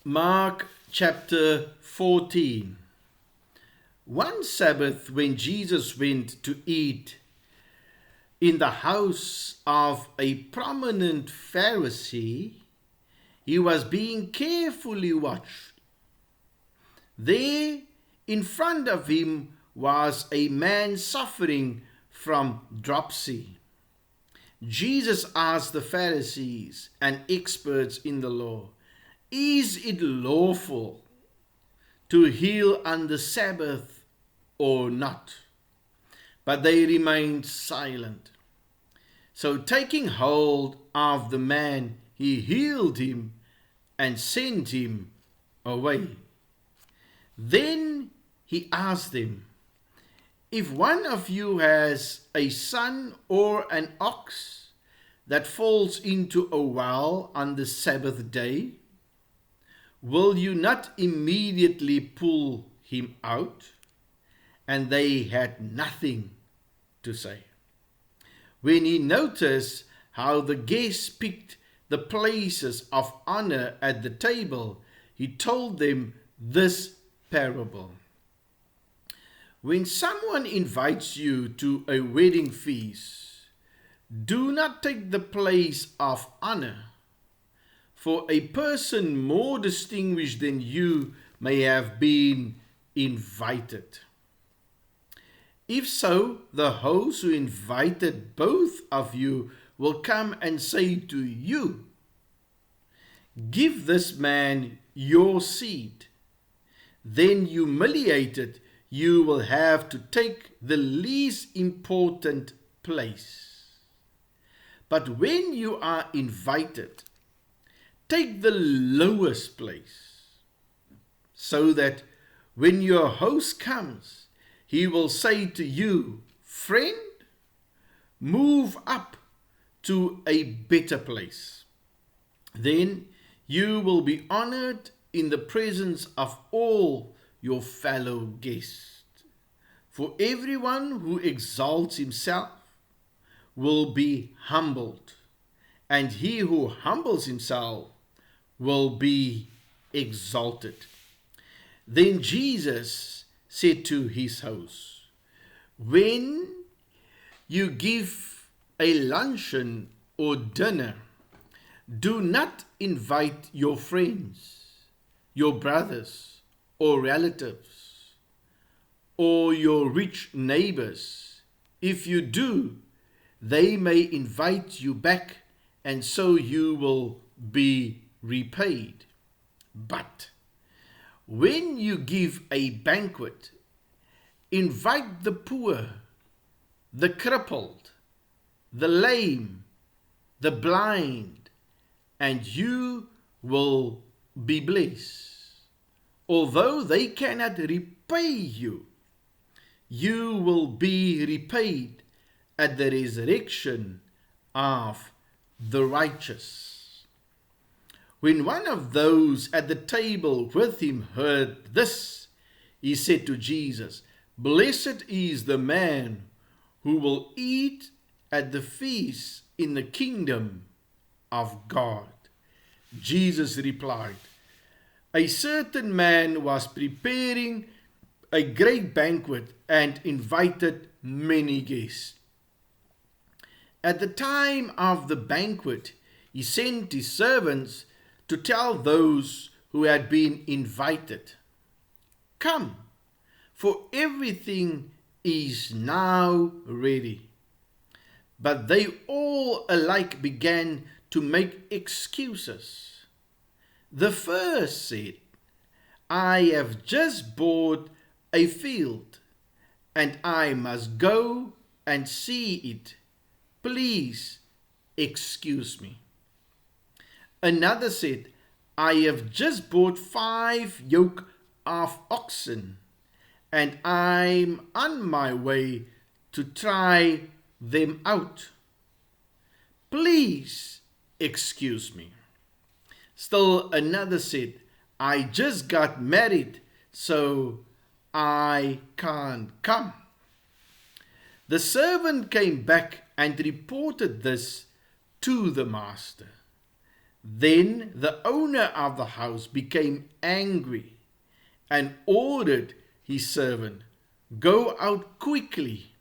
Mark chapter 14. One Sabbath, when Jesus went to eat in the house of a prominent Pharisee, he was being carefully watched. There, in front of him, was a man suffering from dropsy. Jesus asked the Pharisees and experts in the law, "Is it lawful to heal on the Sabbath or not?" But they remained silent. So taking hold of the man, he healed him and sent him away. Then he asked them, "If one of you has a son or an ox that falls into a well on the Sabbath day, will you not immediately pull him out?" And they had nothing to say. When he noticed how the guests picked the places of honor at the table, he told them this parable. When someone invites you to a wedding feast, do not take the place of honor, for a person more distinguished than you may have been invited. If so, the host who invited both of you will come and say to you, "Give this man your seat." Then, humiliated, you will have to take the least important place. But when you are invited, take the lowest place, so that when your host comes, he will say to you, "Friend, move up to a better place." Then you will be honored in the presence of all your fellow guests. For everyone who exalts himself will be humbled, and he who humbles himself will be exalted. Then Jesus said to his host, "When you give a luncheon or dinner, do not invite your friends, your brothers or relatives, or your rich neighbors. If you do, they may invite you back, and so you will be repaid. But when you give a banquet, invite the poor, the crippled, the lame, the blind, and you will be blessed. Although they cannot repay you, you will be repaid at the resurrection of the righteous." When one of those at the table with him heard this, he said to Jesus, "Blessed is the man who will eat at the feast in the kingdom of God." Jesus replied, "A certain man was preparing a great banquet and invited many guests. At the time of the banquet, he sent his servants to tell those who had been invited, "Come, for everything is now ready." But they all alike began to make excuses. The first said, "I have just bought a field, and I must go and see it. Please excuse me." Another said, "I have just bought 5 yoke of oxen, and I'm on my way to try them out. Please excuse me." Still another said, "I just got married, so I can't come." The servant came back and reported this to the master. Then the owner of the house became angry and ordered his servant, "Go out quickly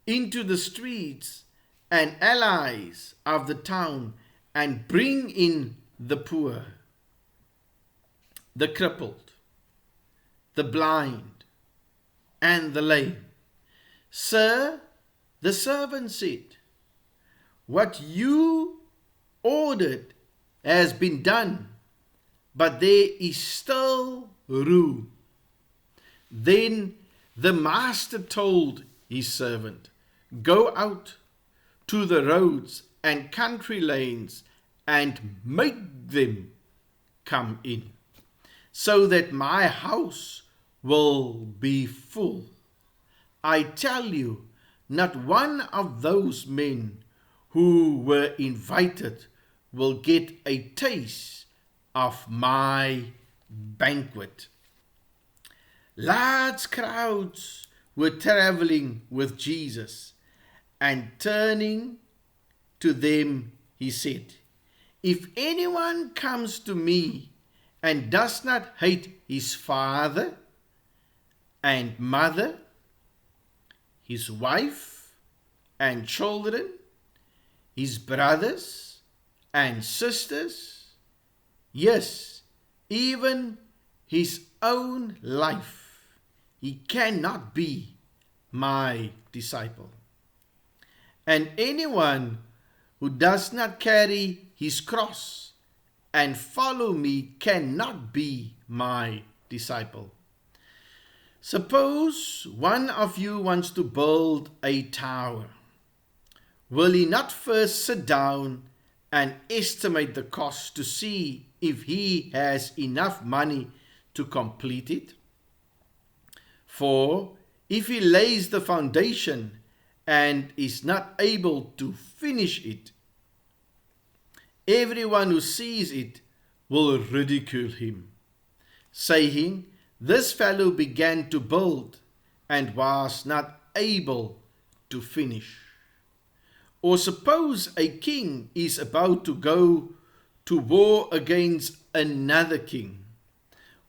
into the streets and alleys of the town and bring in the poor, the crippled, the blind, and the lame." "Sir," the servant said, "what you ordered has been done, but there is still room." Then the master told his servant, "Go out to the roads and country lanes and make them come in, so that my house will be full. I tell you, not one of those men who were invited will get a taste of my banquet." Large crowds were traveling with Jesus, and turning to them, he said, "If anyone comes to me and does not hate his father and mother, his wife and children, his brothers and sisters, yes, even his own life, he cannot be my disciple. And anyone who does not carry his cross and follow me cannot be my disciple. Suppose one of you wants to build a tower. Will he not first sit down and estimate the cost to see if he has enough money to complete it? For if he lays the foundation and is not able to finish it, everyone who sees it will ridicule him, saying, 'This fellow began to build and was not able to finish.' Or suppose a king is about to go to war against another king.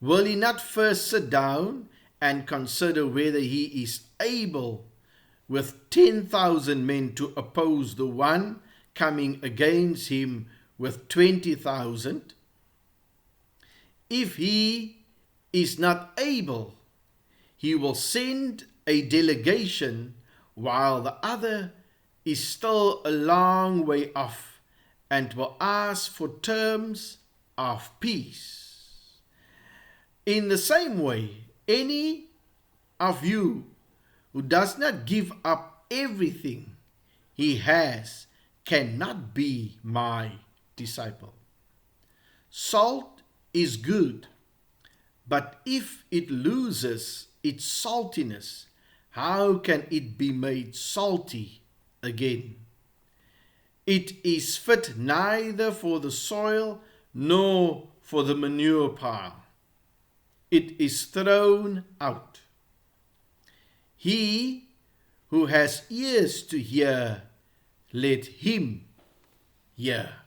Will he not first sit down and consider whether he is able with 10,000 men to oppose the one coming against him with 20,000? If he is not able, he will send a delegation while the other is still a long way off and will ask for terms of peace. In the same way, any of you who does not give up everything he has cannot be my disciple. Salt is good, but if it loses its saltiness, how can it be made salty again? It is fit neither for the soil nor for the manure pile. It is thrown out. He who has ears to hear, let him hear."